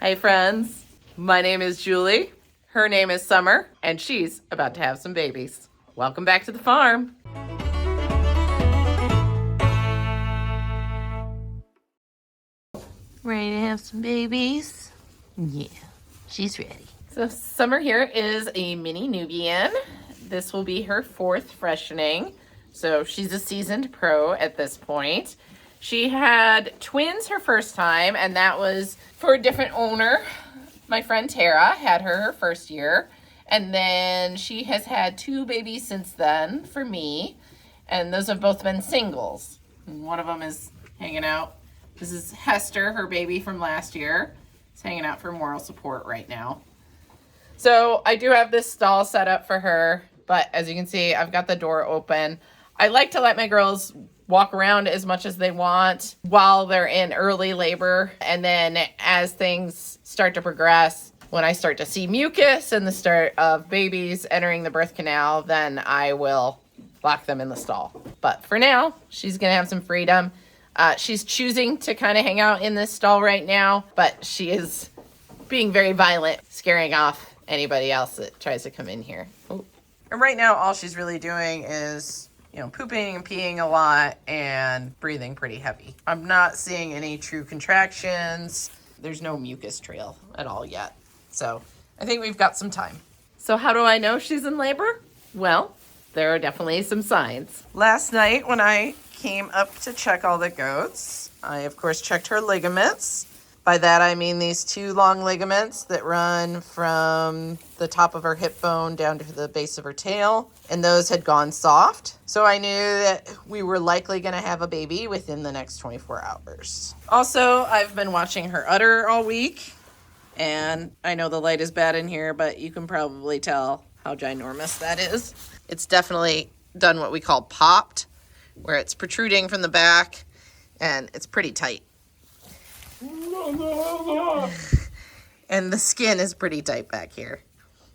Hey friends, my name is Julie, her name is Summer, and she's about to have some babies. Welcome back to the farm. Ready to have some babies? Yeah, she's ready. So Summer here is a mini Nubian. This will be her 4th freshening, so she's a seasoned pro at this point. She had twins her first time, and that was for a different owner. My friend Tara had her first year, and then she has had 2 babies since then for me, and those have both been singles. And one of them is hanging out. This is Hester, her baby from last year. It's hanging out for moral support right now. So I do have this stall set up for her, but as you can see, I've got the door open. I like to let my girls walk around as much as they want while they're in early labor. And then as things start to progress, when I start to see mucus and the start of babies entering the birth canal, then I will lock them in the stall. But for now, she's gonna have some freedom. She's choosing to kind of hang out in this stall right now, but she is being very violent, scaring off anybody else that tries to come in here. Oh. And right now, all she's really doing is pooping and peeing a lot and breathing pretty heavy. I'm not seeing any true contractions. There's no mucus trail at all yet. So I think we've got some time. So how do I know she's in labor? Well, there are definitely some signs. Last night when I came up to check all the goats, I of course checked her ligaments. By that I mean these 2 long ligaments that run from the top of her hip bone down to the base of her tail, and those had gone soft. So I knew that we were likely going to have a baby within the next 24 hours. Also, I've been watching her udder all week, and I know the light is bad in here, but you can probably tell how ginormous that is. It's definitely done what we call popped, where it's protruding from the back, and it's pretty tight. And the skin is pretty tight back here.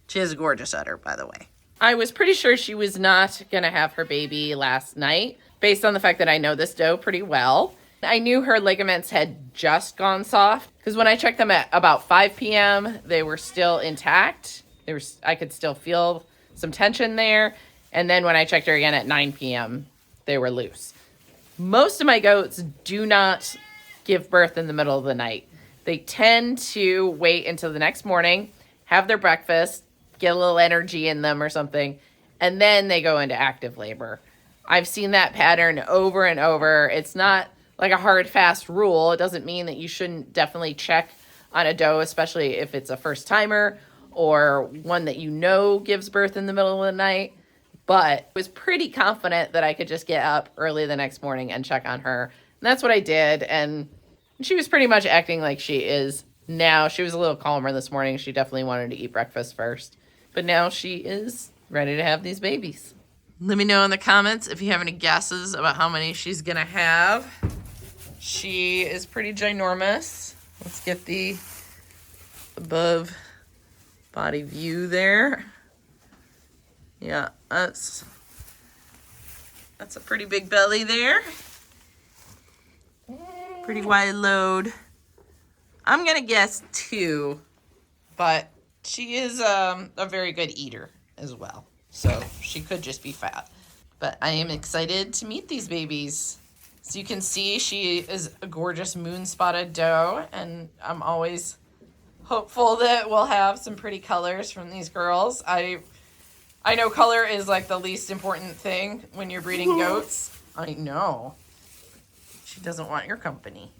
She has a gorgeous udder, by the way. I was pretty sure she was not going to have her baby last night, based on the fact that I know this doe pretty well. I knew her ligaments had just gone soft, because when I checked them at about 5 p.m., they were still intact. I could still feel some tension there. And then when I checked her again at 9 p.m., they were loose. Most of my goats do not give birth in the middle of the night. They tend to wait until the next morning, have their breakfast, get a little energy in them or something, and then they go into active labor. I've seen that pattern over and over. It's not like a hard, fast rule. It doesn't mean that you shouldn't definitely check on a doe, especially if it's a first timer or one that you know gives birth in the middle of the night. But I was pretty confident that I could just get up early the next morning and check on her. And that's what I did. And she was pretty much acting like she is now. She was a little calmer this morning. She definitely wanted to eat breakfast first. But now she is ready to have these babies. Let me know in the comments if you have any guesses about how many she's going to have. She is pretty ginormous. Let's get the above body view there. Yeah, that's a pretty big belly there. Pretty wide load. I'm going to guess 2, but she is a very good eater as well. So she could just be fat. But I am excited to meet these babies. So you can see she is a gorgeous moon-spotted doe, and I'm always hopeful that we'll have some pretty colors from these girls. I know color is like the least important thing when you're breeding goats. I know. She doesn't want your company.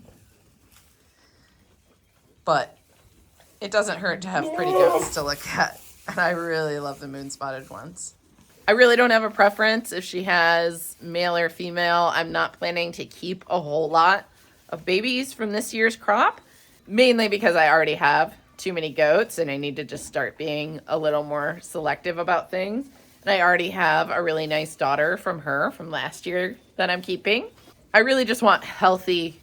But it doesn't hurt to have pretty goats to look at. And I really love the moon-spotted ones. I really don't have a preference if she has male or female. I'm not planning to keep a whole lot of babies from this year's crop, mainly because I already have too many goats and I need to just start being a little more selective about things. And I already have a really nice daughter from her from last year that I'm keeping. I really just want healthy,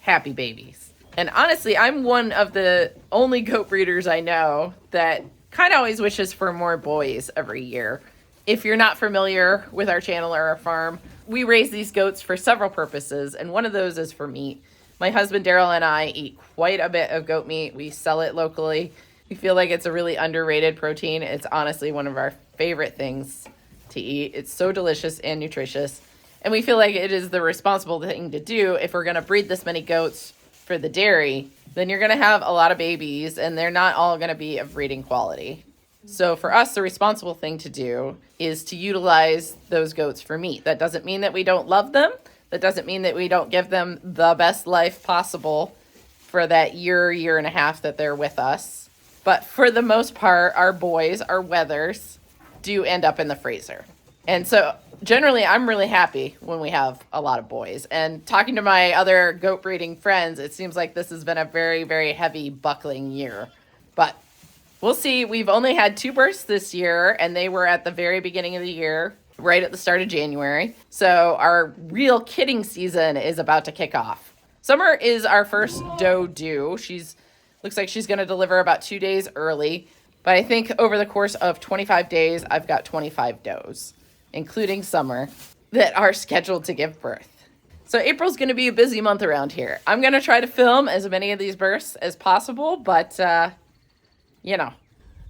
happy babies. And honestly, I'm one of the only goat breeders I know that kind of always wishes for more boys every year. If you're not familiar with our channel or our farm, we raise these goats for several purposes, and one of those is for meat. My husband Daryl and I eat quite a bit of goat meat. We sell it locally. We feel like it's a really underrated protein. It's honestly one of our favorite things to eat. It's so delicious and nutritious. And we feel like it is the responsible thing to do if we're going to breed this many goats for the dairy. Then you're going to have a lot of babies, and they're not all going to be of breeding quality. So for us, the responsible thing to do is to utilize those goats for meat. That doesn't mean that we don't love them. That doesn't mean that we don't give them the best life possible for that year and a half that they're with us. But for the most part, our boys, our wethers, do end up in the freezer. And so generally, I'm really happy when we have a lot of boys. And talking to my other goat breeding friends, it seems like this has been a very, very heavy buckling year. But we'll see. We've only had 2 births this year, and they were at the very beginning of the year, right at the start of January. So our real kidding season is about to kick off. Summer is our first doe due. Looks like she's going to deliver about 2 days early. But I think over the course of 25 days, I've got 25 does, including Summer, that are scheduled to give birth. So April's going to be a busy month around here. I'm going to try to film as many of these births as possible, but, you know,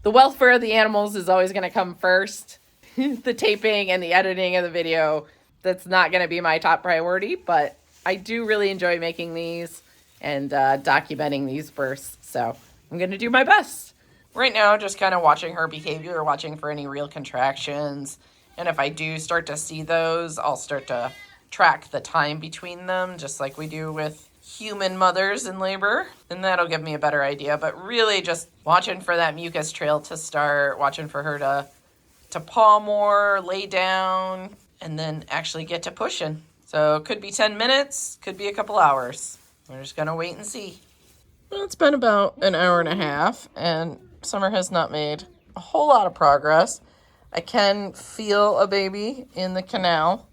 the welfare of the animals is always going to come first. The taping and the editing of the video, that's not going to be my top priority, but I do really enjoy making these and documenting these births, so I'm going to do my best. Right now, just kind of watching her behavior, watching for any real contractions. And if I do start to see those, I'll start to track the time between them, just like we do with human mothers in labor. And that'll give me a better idea. But really just watching for that mucus trail to start, watching for her to paw more, lay down, and then actually get to pushing. So it could be 10 minutes, could be a couple hours. We're just going to wait and see. Well, it's been about an hour and a half, and Summer has not made a whole lot of progress. I can feel a baby in the canal,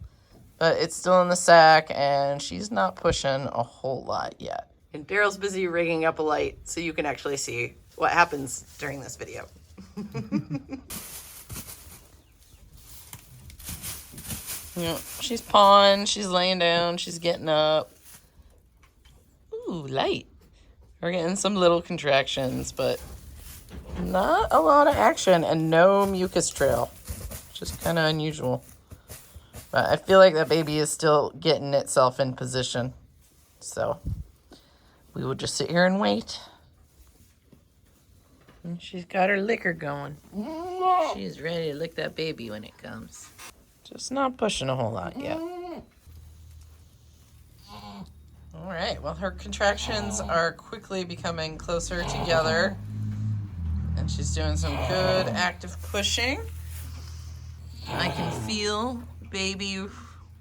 but it's still in the sack, and she's not pushing a whole lot yet. And Daryl's busy rigging up a light so you can actually see what happens during this video. Yeah, she's pawing, she's laying down, she's getting up. Ooh, light. We're getting some little contractions, but not a lot of action and no mucus trail, which is kind of unusual. But I feel like that baby is still getting itself in position. So we will just sit here and wait. And she's got her liquor going. She's ready to lick that baby when it comes. Just not pushing a whole lot yet. All right, well, her contractions are quickly becoming closer together. And she's doing some good active pushing. I can feel baby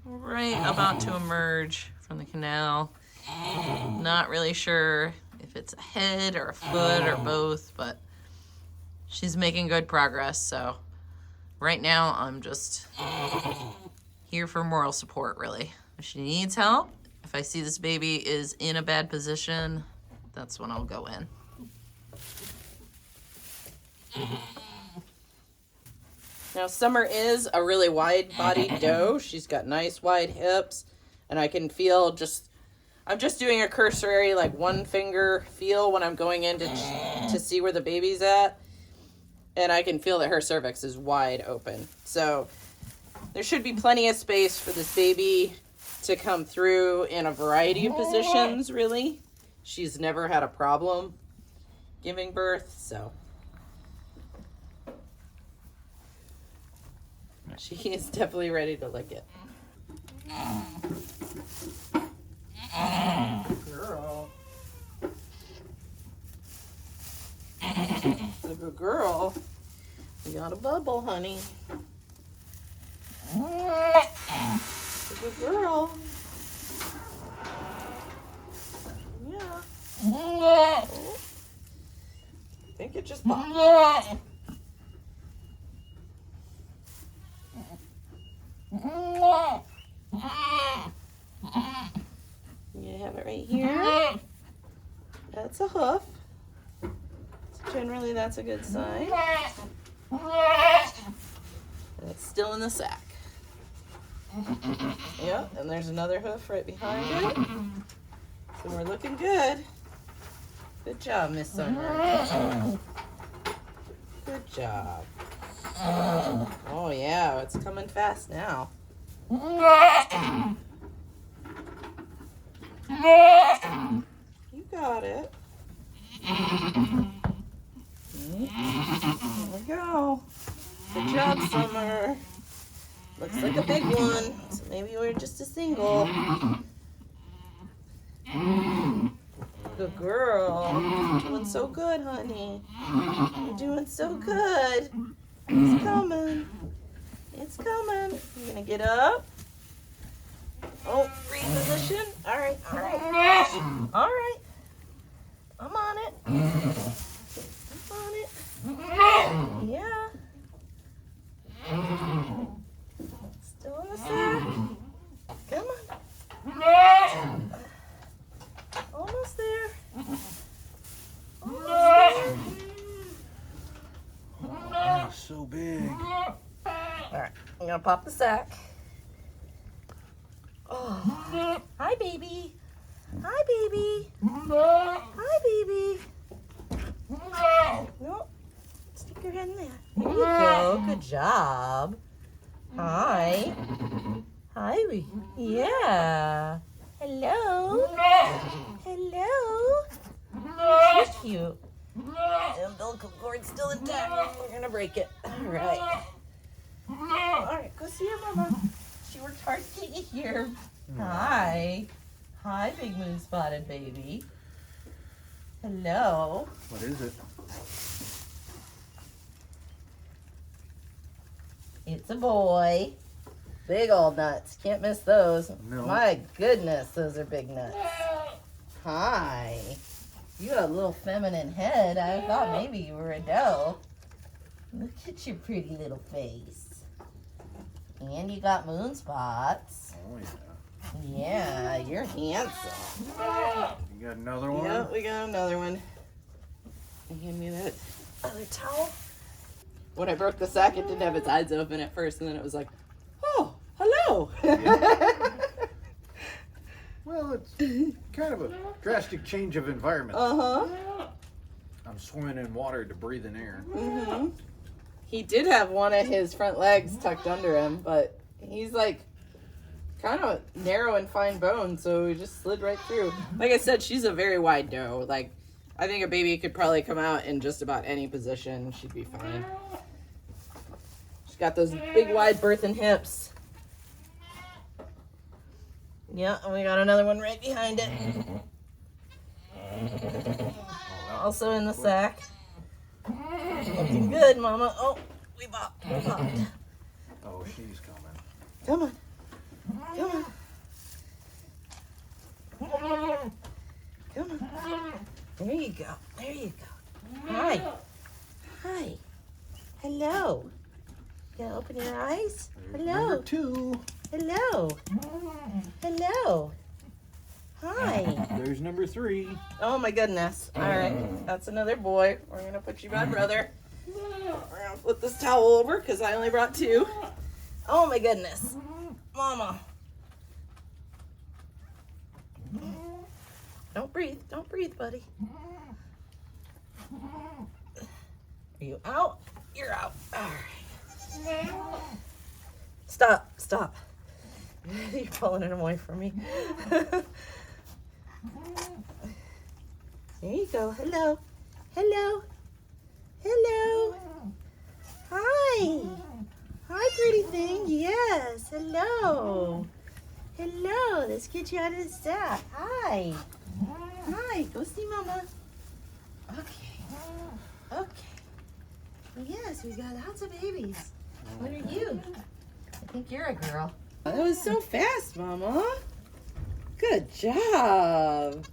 right about to emerge from the canal. Not really sure if it's a head or a foot or both, but she's making good progress. So right now I'm just here for moral support, really. If she needs help, if I see this baby is in a bad position, that's when I'll go in. Now, Summer is a really wide-bodied doe. She's got nice wide hips, and I can feel I'm just doing a cursory, like, one finger feel when I'm going in to see where the baby's at, and I can feel that her cervix is wide open. So there should be plenty of space for this baby to come through in a variety of positions, really. She's never had a problem giving birth, so she is definitely ready to lick it. Girl. Good girl. You got a bubble, honey. Good girl. Yeah. I think it just popped. You have it right here. That's a hoof. So generally, that's a good sign. And it's still in the sack. Yeah, and there's another hoof right behind it. So we're looking good. Good job, Miss Summer. Good job. Oh yeah, it's coming fast now. You got it. There we go. Good job, Summer. Looks like a big one. So maybe we're just a single. Good girl. Doing so good, honey. You're doing so good. It's coming. It's coming. You're gonna get up. Oh, reposition. All right, all right. All right. I'm on it. I'm on it. Yeah. Still on the sack. Come on. Almost there. Almost there. Oh, so big. All right, I'm gonna pop the sack. Oh, hi, baby. Hi, baby. Hi, baby. No, stick your head in there. There you go. Good job. Hi. Hi. Yeah. Hello. Hello. So cute. The umbilical cord's still intact. We're gonna break it. All right. All right. Go see your mama. She worked hard to get you here. Hi. Hi, big moon spotted baby. Hello. What is it? It's a boy. Big old nuts. Can't miss those. No. My goodness, those are big nuts. Hi. You got a little feminine head. I thought maybe you were a doe. Look at your pretty little face. And you got moon spots. Oh, yeah. Yeah, you're handsome. You got another one? Yeah, we got another one. Hand me that other towel. When I broke the sack, it didn't have its eyes open at first, and then it was like, oh, hello. Yeah. Well, it's kind of a drastic change of environment. Uh-huh. I'm swimming in water to breathe in air. Mm-hmm. He did have one of his front legs tucked under him, but he's like kind of narrow and fine bone, so he just slid right through. Like I said, she's a very wide doe. Like, I think a baby could probably come out in just about any position. She'd be fine. She's got those big, wide birth and hips. Yeah, and we got another one right behind it. Also in the sack. Looking good, Mama. Oh, we popped. We popped. Oh, she's coming. Come on. Come on. Come on. There you go. There you go. Hi. Hi. Hello. You gonna open your eyes? There's Hello. number 2. Hello. Hello. Hi. There's number 3. Oh my goodness. All right. That's another boy. We're going to put you by brother. We're going to flip this towel over because I only brought 2. Oh my goodness. Mama. Don't breathe. Don't breathe, buddy. Are you out? You're out. All right. Stop. Stop. You're pulling it away from me. There you go. Hello. Hello. Hello. Hi. Hi, pretty thing. Yes. Hello. Hello. Let's get you out of the sack. Hi. Hi. Go see Mama. Okay. Okay. Yes, we got lots of babies. What are you? I think you're a girl. That was so fast, Mama. Good job.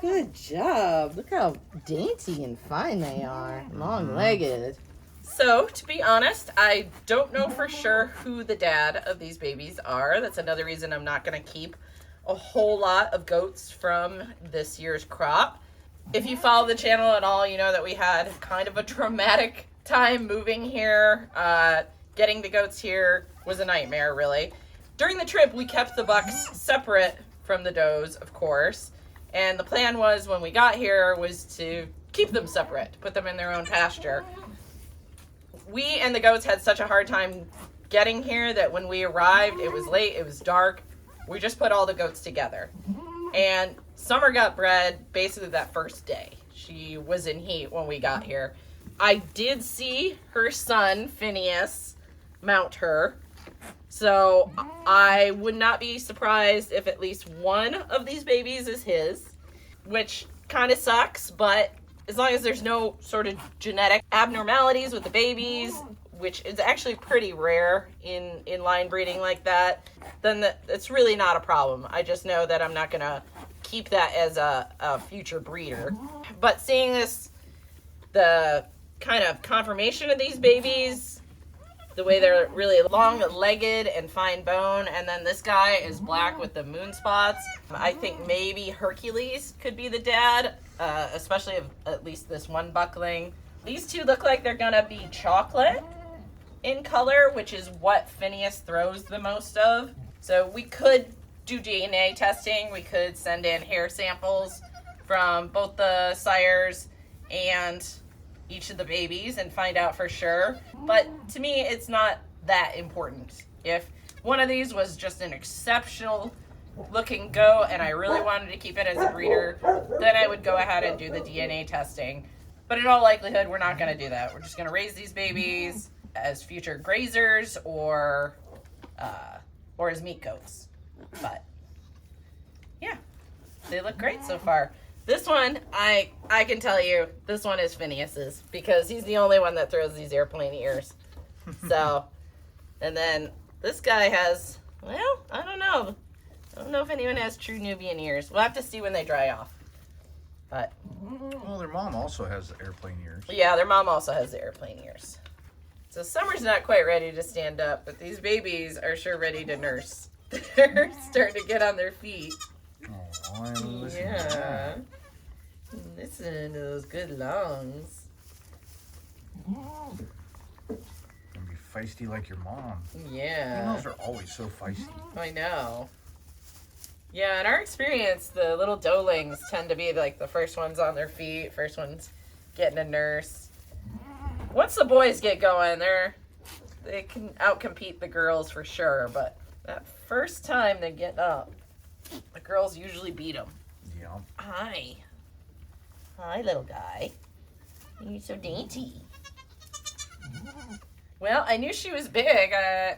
Good job. Look how dainty and fine they are. Long-legged. So, to be honest, I don't know for sure who the dad of these babies are. That's another reason I'm not going to keep a whole lot of goats from this year's crop. If you follow the channel at all, you know that we had kind of a traumatic time moving here. Getting the goats here was a nightmare, really. During the trip, we kept the bucks separate from the does, of course. And the plan was, when we got here, was to keep them separate, put them in their own pasture. We and the goats had such a hard time getting here that when we arrived, it was late, it was dark. We just put all the goats together. And Summer got bred basically that first day. She was in heat when we got here. I did see her son, Phineas, mount her. So I would not be surprised if at least one of these babies is his, which kind of sucks, but as long as there's no sort of genetic abnormalities with the babies, which is actually pretty rare in line breeding like that, then it's really not a problem. I just know that I'm not going to keep that as a future breeder. But seeing the kind of conformation of these babies, the way they're really long-legged and fine bone, and then this guy is black with the moon spots. I think maybe Hercules could be the dad, especially of at least this one buckling. These two look like they're gonna be chocolate in color, which is what Phineas throws the most of. So we could do DNA testing. We could send in hair samples from both the sires and each of the babies and find out for sure. But to me, it's not that important. If one of these was just an exceptional looking goat and I really wanted to keep it as a breeder, then I would go ahead and do the DNA testing. But in all likelihood, we're not going to do that. We're just going to raise these babies as future grazers or as meat goats. But yeah, they look great so far. This one, I can tell you, this one is Phineas's because he's the only one that throws these airplane ears. So, and then this guy has, well, I don't know. I don't know if anyone has true Nubian ears. We'll have to see when they dry off. But, Well, their mom also has the airplane ears. yeah, their mom also has the airplane ears. So Summer's not quite ready to stand up, but these babies are sure ready to nurse. They're starting to get on their feet. Oh, I'm listening to Yeah. that. Listen to those good lungs. Gonna be feisty like your mom. Yeah. Females are always so feisty. I know. Yeah, in our experience, the little doelings tend to be like the first ones on their feet, first ones getting a nurse. Once the boys get going, they can outcompete the girls for sure, but that first time they get up, the girls usually beat them. Yeah. Hi. Hi, little guy. You're so dainty. Well, I knew she was big. I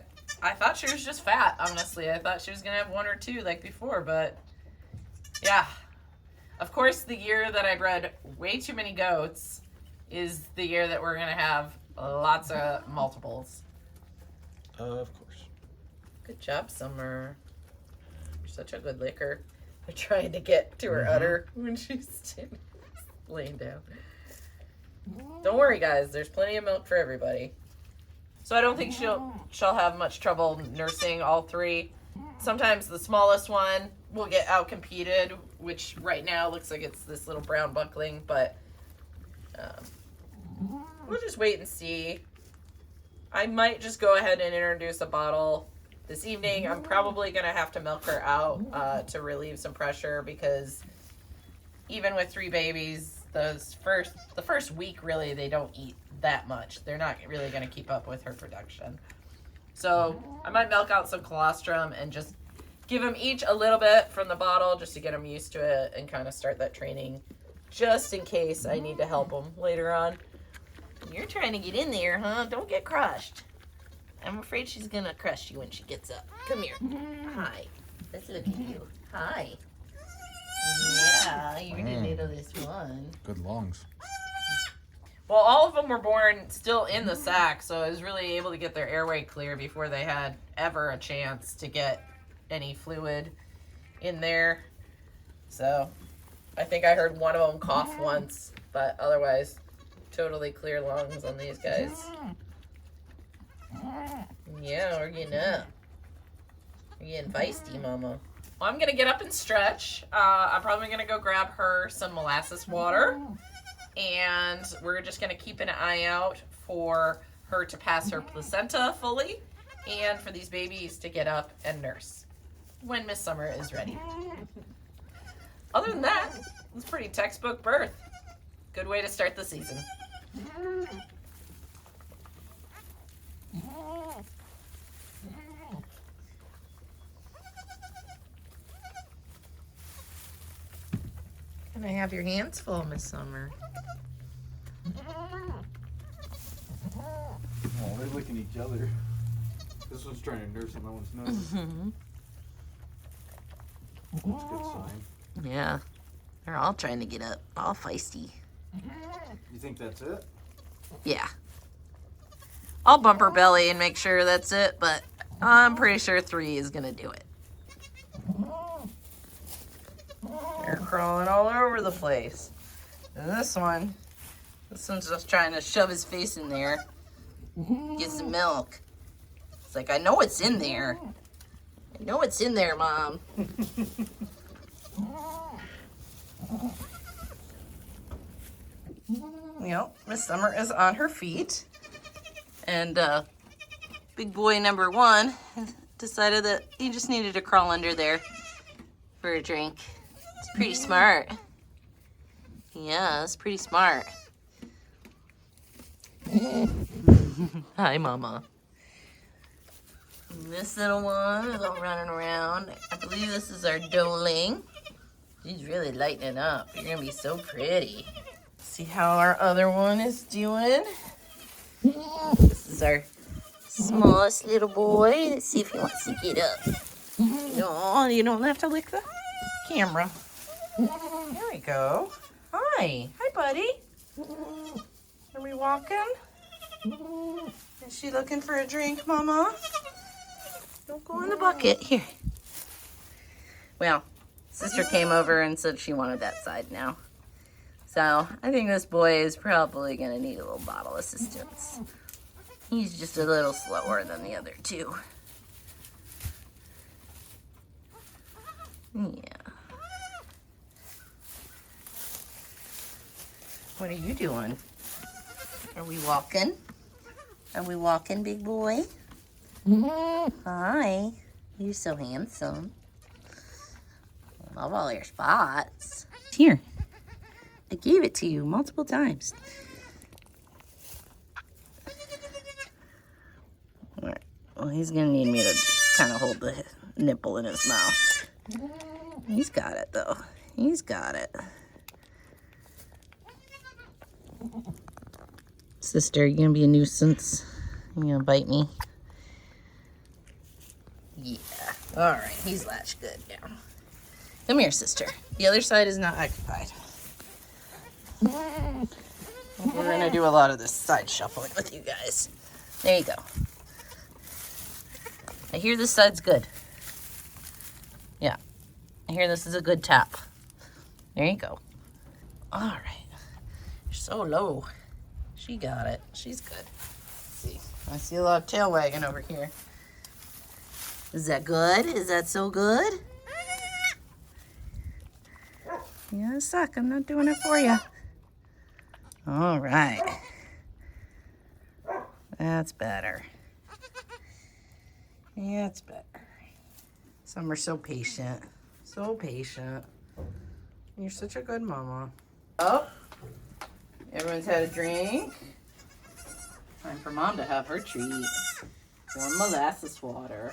thought she was just fat, honestly. I thought she was going to have one or two like before, but yeah. Of course, the year that I bred way too many goats is the year that we're going to have lots of multiples. Of course. Good job, Summer. You're such a good licker. I'm trying to get to her udder when she's laying down. Don't worry, guys. There's plenty of milk for everybody. So I don't think she'll have much trouble nursing all three. Sometimes the smallest one will get outcompeted, which right now looks like it's this little brown buckling, but we'll just wait and see. I might just go ahead and introduce a bottle this evening. I'm probably going to have to milk her out to relieve some pressure because even with 3 babies, the first week, really, they don't eat that much. They're not really going to keep up with her production. So I might milk out some colostrum and just give them each a little bit from the bottle just to get them used to it and kind of start that training just in case I need to help them later on. You're trying to get in there, huh? Don't get crushed. I'm afraid she's going to crush you when she gets up. Come here. Hi. Let's look at you. Hi. Yeah, you're the littlest one. Good lungs. Well, all of them were born still in the sack, so I was really able to get their airway clear before they had ever a chance to get any fluid in there. So I think I heard one of them cough once, but otherwise totally clear lungs on these guys. Yeah, we're getting up. We're getting feisty, Mama. Well, I'm going to get up and stretch. I'm probably going to go grab her some molasses water. And we're just going to keep an eye out for her to pass her placenta fully and for these babies to get up and nurse. when Miss Summer is ready. Other than that, it's pretty textbook birth. Good way to start the season. Can I have your hands full, Miss Summer? Oh, they're licking each other. This one's trying to nurse on that one's nose. That's a good sign. Yeah. They're all trying to get up. All feisty. You think that's it? Yeah. I'll bump her belly and make sure that's it, but I'm pretty sure 3 is going to do it. They're crawling all over the place. And this one's just trying to shove his face in there. Get some milk. It's like, I know it's in there. I know it's in there, Mom. Yep, Miss Summer is on her feet. And big boy number 1 decided that he just needed to crawl under there for a drink. It's pretty smart. Yeah, it's pretty smart. Hi, Mama. And this little one is all running around. I believe this is our doeling. She's really lightening up. You're gonna be so pretty. See how our other one is doing? This is our smallest little boy. Let's see if he wants to get up. No, you don't have to lick the camera. There we go. Hi. Hi, buddy. Are we walking? Is she looking for a drink, Mama? Don't go in the bucket. Here. Well, sister came over and said she wanted that side now. So I think this boy is probably going to need a little bottle assistance. He's just a little slower than the other 2. Yeah. What are you doing? Are we walking? Are we walking, big boy? Hi. You're so handsome. I love all your spots. Here. I gave it to you multiple times. All right. Well, he's going to need me to just kind of hold the nipple in his mouth. He's got it, though. He's got it. Sister, you going to be a nuisance? You going to bite me? Yeah. All right. He's latched good now. Come here, sister. The other side is not occupied. We're going to do a lot of this side shuffling with you guys. There you go. I hear this side's good. Yeah. I hear this is a good tap. There you go. All right. You're so low. She got it. She's good. Let's see. I see a lot of tail wagging over here. Is that good? Is that so good? You gotta suck. I'm not doing it for you. All right. That's better. Yeah, it's better. Some are so patient. So patient. You're such a good mama. Oh, everyone's had a drink. Time for Mom to have her treat. Warm molasses water.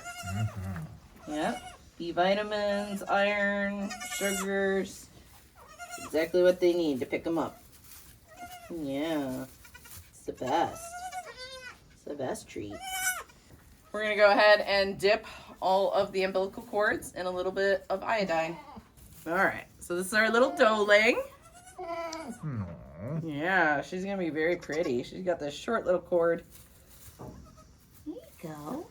Yep. B vitamins, iron, sugars. Exactly what they need to pick them up. Yeah. It's the best. It's the best treat. We're going to go ahead and dip all of the umbilical cords in a little bit of iodine. All right. So this is our little doeling. Yeah, she's going to be very pretty. She's got this short little cord. There you go.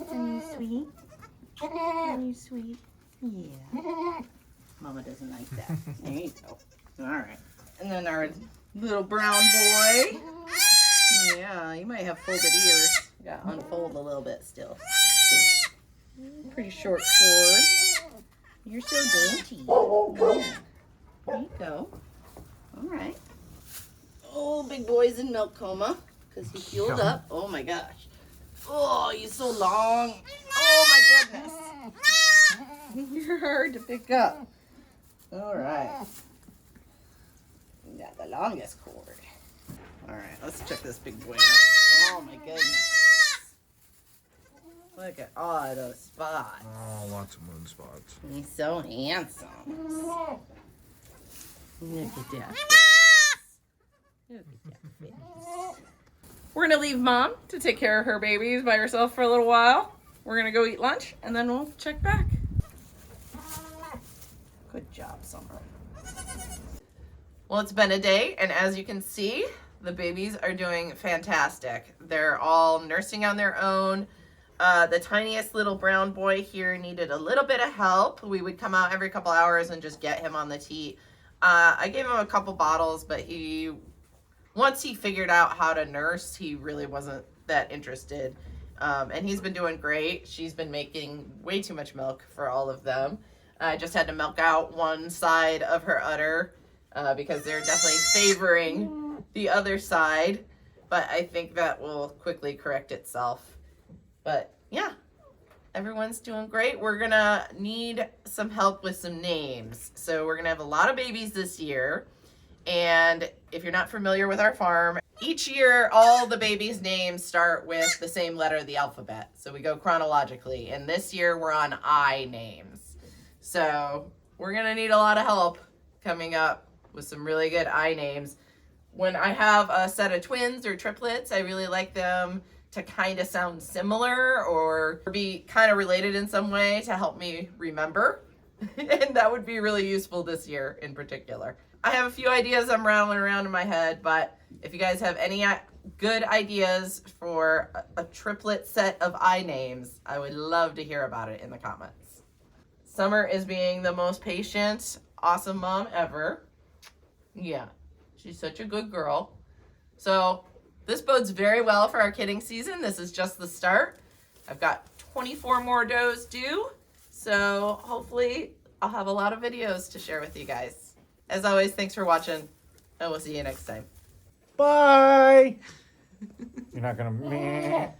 Are you sweet? Are you sweet? Yeah. Mama doesn't like that. There you go. All right. And then our little brown boy. Yeah, you might have folded ears. You got to unfold a little bit still. Pretty short cord. You're so dainty. Yeah. There you go. All right. Oh, big boy's in milk coma because he fueled up. Oh my gosh. Oh, he's so long. Oh my goodness. You're hard to pick up. All right. You got the longest cord. All right, let's check this big boy out. Oh my goodness. Look at all those spots. Oh, lots of moon spots. He's so handsome. Look at that. Look at that face. We're gonna leave Mom to take care of her babies by herself for a little while. We're gonna go eat lunch and then we'll check back. Good job, Summer. Well, it's been a day, and as you can see, the babies are doing fantastic. They're all nursing on their own. The tiniest little brown boy here needed a little bit of help. We would come out every couple hours and just get him on the teat. I gave him a couple bottles, but once he figured out how to nurse, he really wasn't that interested. And he's been doing great. She's been making way too much milk for all of them. I just had to milk out one side of her udder because they're definitely favoring the other side. But I think that will quickly correct itself. But yeah, everyone's doing great. We're gonna need some help with some names. So we're gonna have a lot of babies this year. And if you're not familiar with our farm, each year all the babies' names start with the same letter of the alphabet. So we go chronologically. And this year we're on I names. So we're gonna need a lot of help coming up with some really good I names. When I have a set of twins or triplets, I really like them to kind of sound similar or be kind of related in some way to help me remember. And that would be really useful this year in particular. I have a few ideas I'm rattling around in my head, but if you guys have any good ideas for a triplet set of I names, I would love to hear about it in the comments. Summer is being the most patient, awesome mom ever. Yeah, she's such a good girl. So this bodes very well for our kidding season. This is just the start. I've got 24 more does due. So hopefully I'll have a lot of videos to share with you guys. As always, thanks for watching, and we'll see you next time. Bye. You're not gonna.